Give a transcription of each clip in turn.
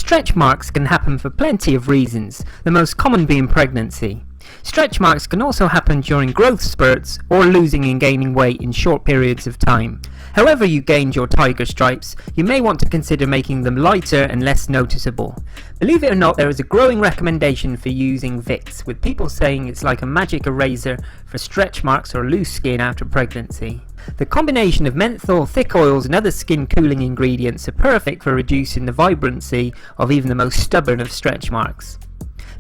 Stretch marks can happen for plenty of reasons, the most common being pregnancy. Stretch marks can also happen during growth spurts or losing and gaining weight in short periods of time. However you gained your tiger stripes, you may want to consider making them lighter and less noticeable. Believe it or not, there is a growing recommendation for using Vicks, with people saying it's like a magic eraser for stretch marks or loose skin after pregnancy. The combination of menthol, thick oils and other skin cooling ingredients are perfect for reducing the vibrancy of even the most stubborn of stretch marks.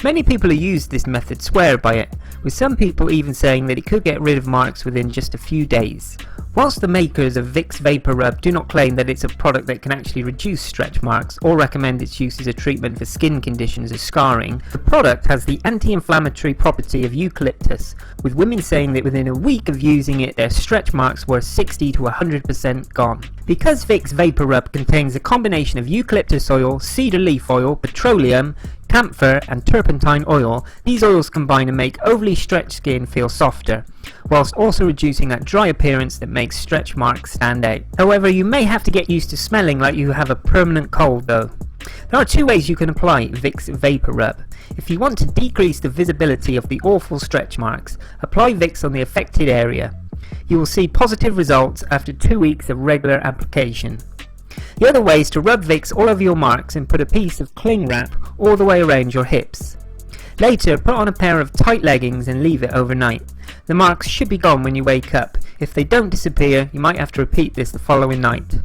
Many people who use this method swear by it, with some people even saying that it could get rid of marks within just a few days. Whilst the makers of Vicks Vaporub do not claim that it's a product that can actually reduce stretch marks or recommend its use as a treatment for skin conditions or scarring, the product has the anti-inflammatory property of eucalyptus, with women saying that within a week of using it their stretch marks were 60 to 100% gone. Because Vicks Vaporub contains a combination of eucalyptus oil, cedar leaf oil, petroleum, camphor and turpentine oil, these oils combine to make overly stretched skin feel softer, whilst also reducing that dry appearance that makes stretch marks stand out. However, you may have to get used to smelling like you have a permanent cold though. There are two ways you can apply Vicks Vaporub. If you want to decrease the visibility of the awful stretch marks, apply Vicks on the affected area. You will see positive results after 2 weeks of regular application. The other way is to rub Vicks all over your marks and put a piece of cling wrap all the way around your hips. Later, put on a pair of tight leggings and leave it overnight. The marks should be gone when you wake up. If they don't disappear, you might have to repeat this the following night.